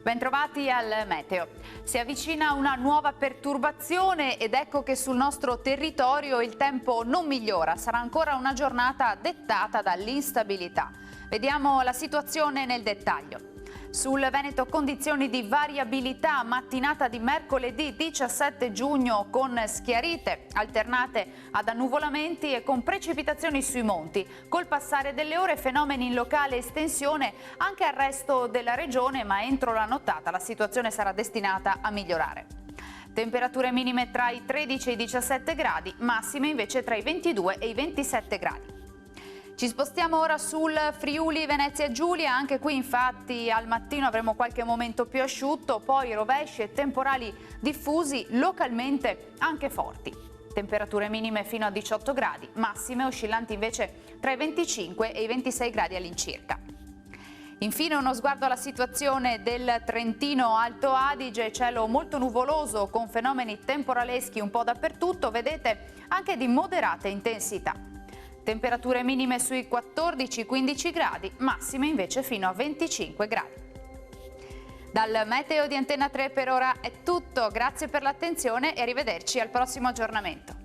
Bentrovati al meteo. Si avvicina una nuova perturbazione ed ecco che sul nostro territorio il tempo non migliora. Sarà ancora una giornata dettata dall'instabilità. Vediamo la situazione nel dettaglio. Sul Veneto condizioni di variabilità, mattinata di mercoledì 17 giugno con schiarite alternate ad annuvolamenti e con precipitazioni sui monti. Col passare delle ore fenomeni in locale estensione anche al resto della regione, ma entro la nottata la situazione sarà destinata a migliorare. Temperature minime tra i 13 e i 17 gradi, massime invece tra i 22 e i 27 gradi. Ci spostiamo ora sul Friuli Venezia Giulia, anche qui infatti al mattino avremo qualche momento più asciutto, poi rovesci e temporali diffusi, localmente anche forti. Temperature minime fino a 18 gradi, massime oscillanti invece tra i 25 e i 26 gradi all'incirca. Infine uno sguardo alla situazione del Trentino Alto Adige, cielo molto nuvoloso con fenomeni temporaleschi un po' dappertutto, vedete anche di moderata intensità. Temperature minime sui 14-15 gradi, massime invece fino a 25 gradi. Dal meteo di Antena 3 per ora è tutto, grazie per l'attenzione e arrivederci al prossimo aggiornamento.